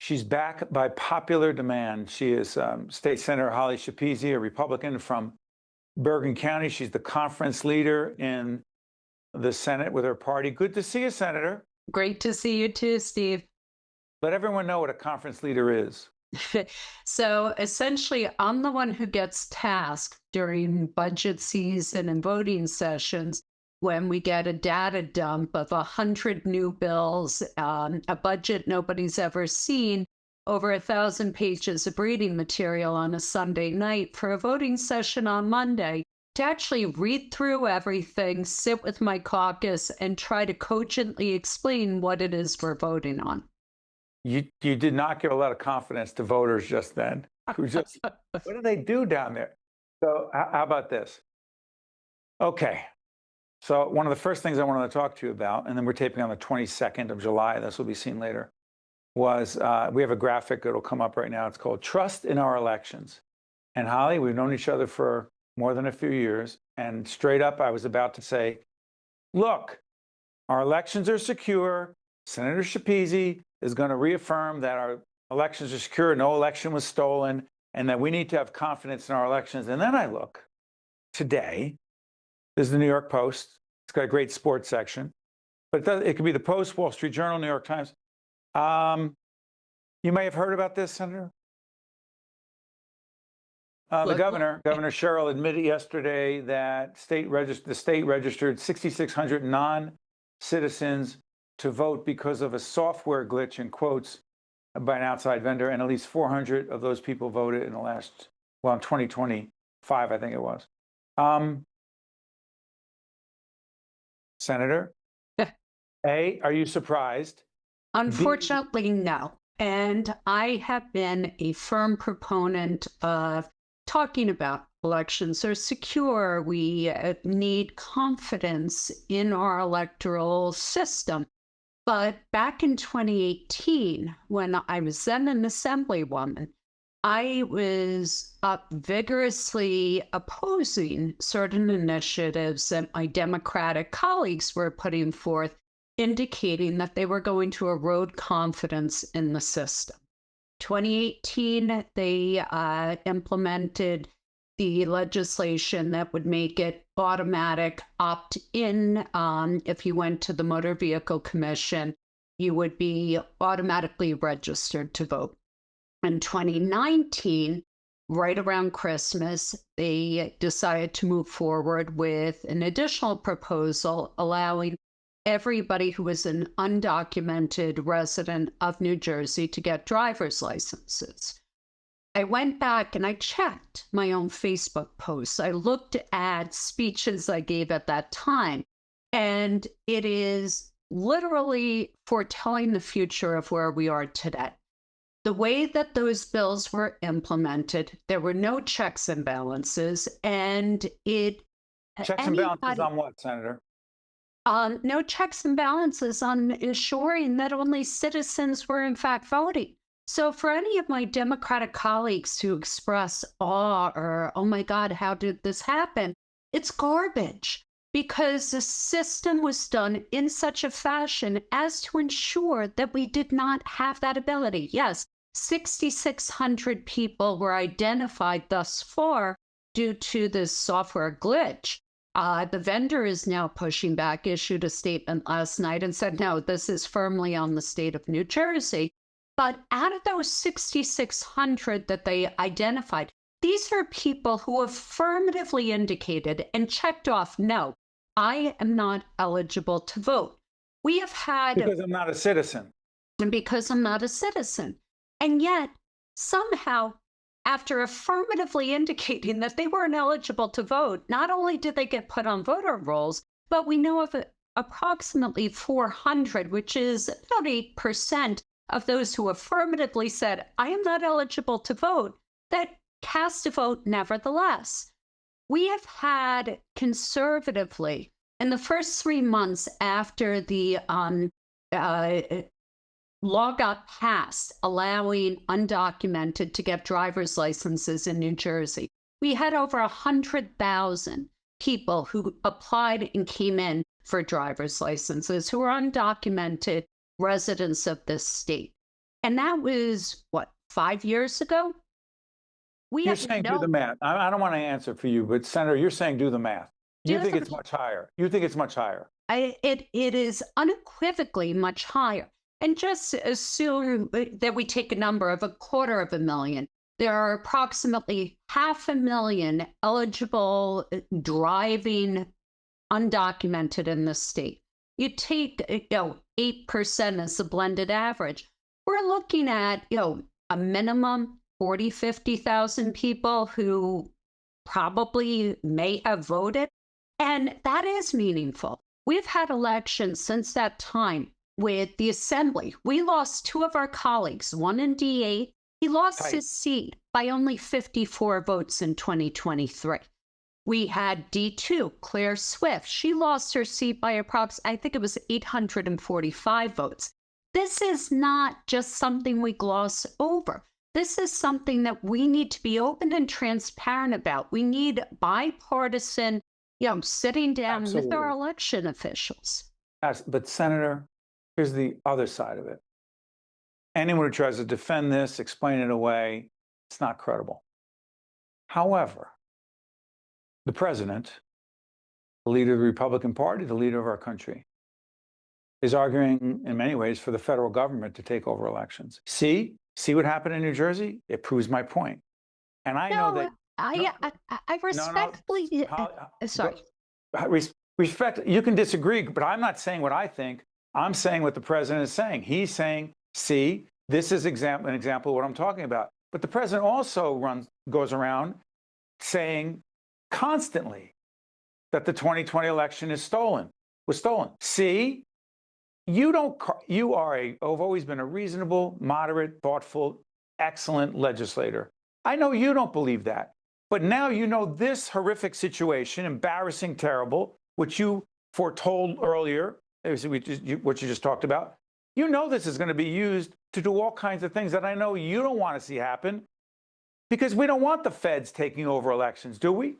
She's back by popular demand. She is State Senator Holly Schepisi, a Republican from Bergen County. She's the conference leader in the Senate with her party. Good to see you, Senator. Great to see you too, Steve. Let everyone know what a conference leader is. So essentially, I'm the one who gets tasked during budget season and voting sessions when we get a data dump of 100 new bills, a budget nobody's ever seen, over 1,000 pages of reading material on a Sunday night for a voting session on Monday, to actually read through everything, sit with my caucus, and try to cogently explain what it is we're voting on. You did not give a lot of confidence to voters just then. Who just, what do they do down there? So how about this? Okay. So one of the first things I wanted to talk to you about, and then we're taping on the 22nd of July, this will be seen later, was we have a graphic that'll come up right now. It's called Trust in Our Elections. And Holly, we've known each other for more than a few years. And straight up, I was about to say, look, our elections are secure. Senator Schepisi is going to reaffirm that our elections are secure, no election was stolen, and that we need to have confidence in our elections. And then I look today, this is the New York Post. It's got a great sports section, but it could be the Post, Wall Street Journal, New York Times. You may have heard about this, Senator. The Governor Sherrill, admitted yesterday that the state registered 6,600 non-citizens to vote because of a software glitch, in quotes, by an outside vendor, and at least 400 of those people voted in the last, well, in 2025, I think it was. Senator, A, are you surprised? Unfortunately, no. And I have been a firm proponent of talking about elections are secure. We need confidence in our electoral system. But back in 2018, when I was then an assemblywoman, I was vigorously opposing certain initiatives that my Democratic colleagues were putting forth, indicating that they were going to erode confidence in the system. 2018, they implemented the legislation that would make it automatic opt-in. If you went to the Motor Vehicle Commission, you would be automatically registered to vote. In 2019, right around Christmas, they decided to move forward with an additional proposal allowing everybody who was an undocumented resident of New Jersey to get driver's licenses. I went back and I checked my own Facebook posts. I looked at speeches I gave at that time, and it is literally foretelling the future of where we are today. The way that those bills were implemented, there were no checks and balances, and Checks and balances on what, Senator? No checks and balances on ensuring that only citizens were in fact voting. So for any of my Democratic colleagues to express awe or, oh my God, how did this happen? It's garbage, because the system was done in such a fashion as to ensure that we did not have that ability. Yes, 6,600 people were identified thus far due to this software glitch. The vendor is now pushing back, issued a statement last night and said, no, this is firmly on the state of New Jersey. But out of those 6,600 that they identified, these are people who affirmatively indicated and checked off, no, I am not eligible to vote. We have had... Because I'm not a citizen. And because I'm not a citizen. And yet, somehow, after affirmatively indicating that they weren't eligible to vote, not only did they get put on voter rolls, but we know of approximately 400, which is about 8% of those who affirmatively said, I am not eligible to vote, that cast a vote nevertheless. We have had conservatively, in the first 3 months after the law got passed, allowing undocumented to get driver's licenses in New Jersey, we had over 100,000 people who applied and came in for driver's licenses who were undocumented residents of this state. And that was, what, 5 years ago? We You're have saying do the no math. I don't want to answer for you, but Senator, you're saying do the math. You do think the it's much higher. You think it's much higher. it is unequivocally much higher. And just assume that we take a number of 250,000. There are approximately 500,000 eligible driving undocumented in the state. You take 8% as the blended average. We're looking at a minimum 40, 50,000 people who probably may have voted, and that is meaningful. We've had elections since that time with the assembly. We lost two of our colleagues, one in D8. He lost Tight. his seat by only 54 votes in 2023. We had D2, Claire Swift. She lost her seat by approximately, I think it was 845 votes. This is not just something we gloss over. This is something that we need to be open and transparent about. We need bipartisan, sitting down with our Absolutely. election officials. But Senator, here's the other side of it. Anyone who tries to defend this, explain it away, it's not credible. However, the president, the leader of the Republican Party, the leader of our country, is arguing in many ways for the federal government to take over elections. See what happened in New Jersey? It proves my point. And I know that I respectfully, sorry. Respect, you can disagree, but I'm not saying what I think. I'm saying what the president is saying. He's saying, see, this is an example of what I'm talking about. But the president also goes around saying constantly that the 2020 election was stolen. See, you have always been a reasonable, moderate, thoughtful, excellent legislator. I know you don't believe that, but now you know this horrific situation, embarrassing, terrible, which you foretold earlier, what you just talked about. You know this is going to be used to do all kinds of things that I know you don't want to see happen, because we don't want the feds taking over elections, do we?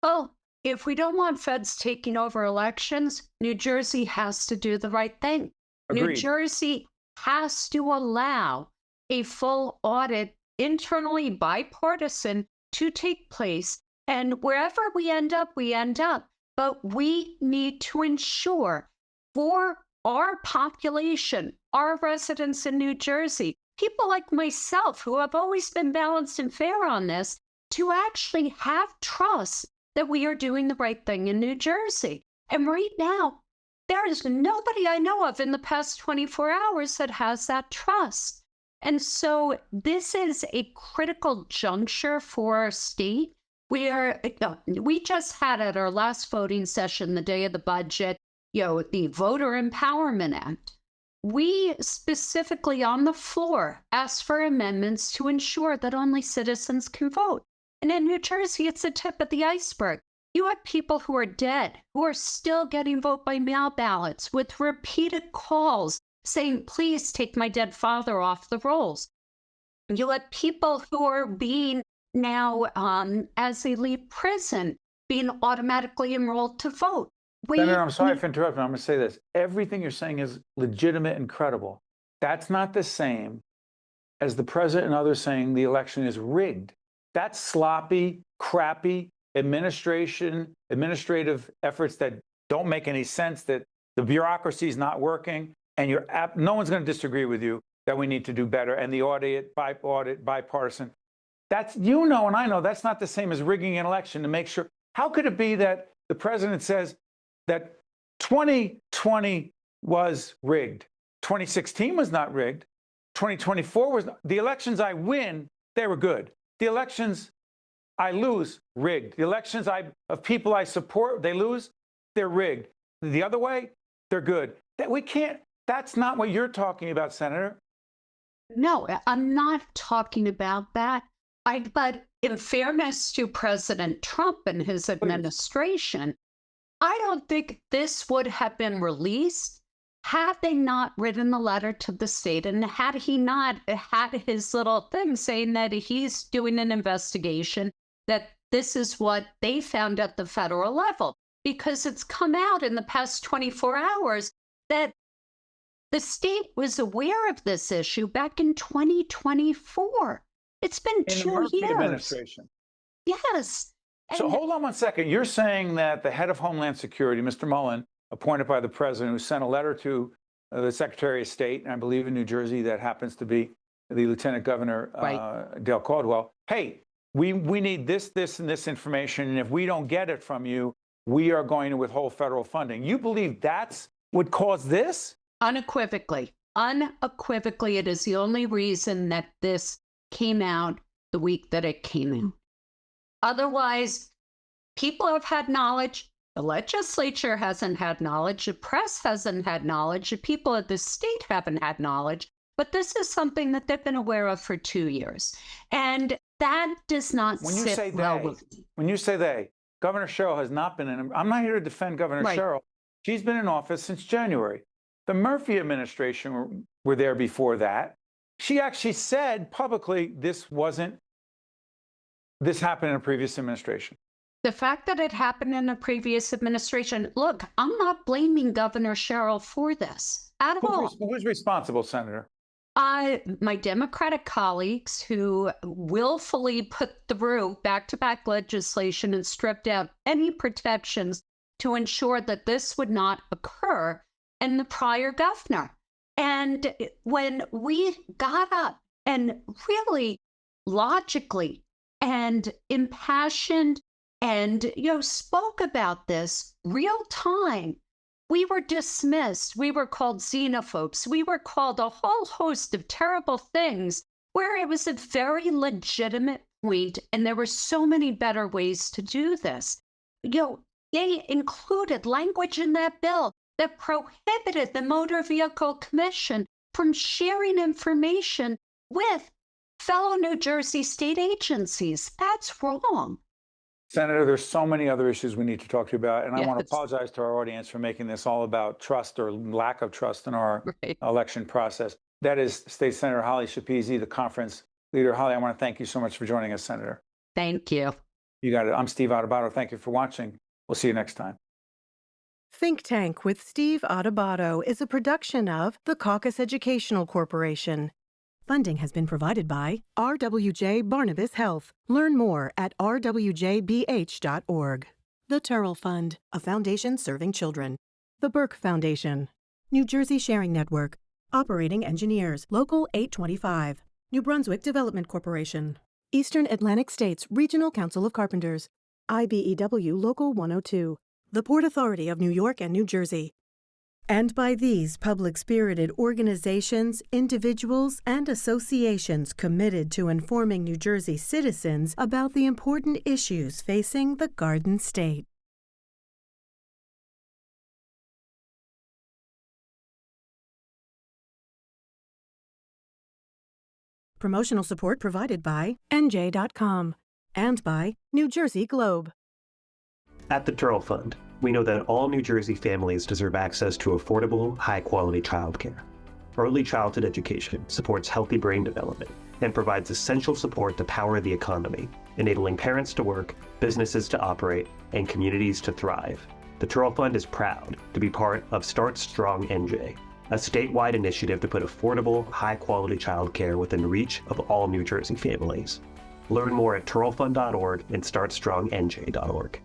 Well, if we don't want feds taking over elections, New Jersey has to do the right thing. Agreed. New Jersey has to allow a full audit, internally bipartisan, to take place. And wherever we end up, we end up. But we need to ensure for our population, our residents in New Jersey, people like myself who have always been balanced and fair on this, to actually have trust that we are doing the right thing in New Jersey. And right now, there is nobody I know of in the past 24 hours that has that trust. And so this is a critical juncture for our state. We just had at our last voting session, the day of the budget, the Voter Empowerment Act. We specifically on the floor asked for amendments to ensure that only citizens can vote. And in New Jersey, it's the tip of the iceberg. You have people who are dead, who are still getting vote by mail ballots with repeated calls saying, please take my dead father off the rolls. You have people who are being now, as they leave prison, being automatically enrolled to vote. Senator, I'm sorry for interrupting. I'm going to say this. Everything you're saying is legitimate and credible. That's not the same as the president and others saying the election is rigged. That's sloppy, crappy administrative efforts that don't make any sense, that the bureaucracy is not working, and no one's going to disagree with you that we need to do better, and the audit, bipartisan. That's, and I know that's not the same as rigging an election to make sure. How could it be that the president says that 2020 was rigged? 2016 was not rigged. 2024 was not. The elections I win, they were good. The elections I lose, rigged. The elections of people I support, they lose, they're rigged. The other way, they're good. That's not what you're talking about, Senator. No, I'm not talking about that. But in fairness to President Trump and his administration, I don't think this would have been released had they not written the letter to the state, and had he not had his little thing saying that he's doing an investigation, that this is what they found at the federal level. Because it's come out in the past 24 hours that The state was aware of this issue back in 2024. It's been In the 2 Murphy years. administration. Yes. So And hold on one second. You're saying that the head of Homeland Security, Mr. Mullen, appointed by the president, who sent a letter to the Secretary of State, and I believe in New Jersey, that happens to be the Lieutenant Governor Right. Dale Caldwell. Hey, we need this, and this information, and if we don't get it from you, we are going to withhold federal funding. You believe that's what caused this? unequivocally, it is the only reason that this came out the week that it came out. Otherwise, people have had knowledge. The legislature hasn't had knowledge. The press hasn't had knowledge. The people at the state haven't had knowledge. But this is something that they've been aware of for 2 years. And that does not When you sit say well they, with me. when you say they, Governor Sherrill has not been in. I'm not here to defend Governor Right. Sherrill. She's been in office since January. The Murphy administration were there before that. She actually said publicly this happened in a previous administration. The fact that it happened in a previous administration, look, I'm not blaming Governor Sherrill for this at all. Who's responsible, Senator? My Democratic colleagues who willfully put through back-to-back legislation and stripped out any protections to ensure that this would not occur, and the prior governor. And when we got up and really logically and impassioned and spoke about this real time, we were dismissed. We were called xenophobes. We were called a whole host of terrible things where it was a very legitimate point, and there were so many better ways to do this. They included language in that bill that prohibited the Motor Vehicle Commission from sharing information with fellow New Jersey state agencies. That's wrong. Senator, there's so many other issues we need to talk to you about, and I want to Yes. apologize to our audience for making this all about trust or lack of trust in our Right. election process. That is State Senator Holly Schepisi, the conference leader. Holly, I want to thank you so much for joining us, Senator. Thank you. You got it. I'm Steve Adubato. Thank you for watching. We'll see you next time. Think Tank with Steve Adubato is a production of the Caucus Educational Corporation. Funding has been provided by RWJ Barnabas Health. Learn more at rwjbh.org. The Turrell Fund, a foundation serving children. The Burke Foundation. New Jersey Sharing Network. Operating Engineers, Local 825. New Brunswick Development Corporation. Eastern Atlantic States Regional Council of Carpenters. IBEW Local 102. The Port Authority of New York and New Jersey. And by these public-spirited organizations, individuals, and associations committed to informing New Jersey citizens about the important issues facing the Garden State. Promotional support provided by NJ.com and by New Jersey Globe. At the Turrell Fund, we know that all New Jersey families deserve access to affordable, high-quality childcare. Early childhood education supports healthy brain development and provides essential support to power the economy, enabling parents to work, businesses to operate, and communities to thrive. The Turrell Fund is proud to be part of Start Strong NJ, a statewide initiative to put affordable, high-quality childcare within reach of all New Jersey families. Learn more at turrellfund.org and startstrongnj.org.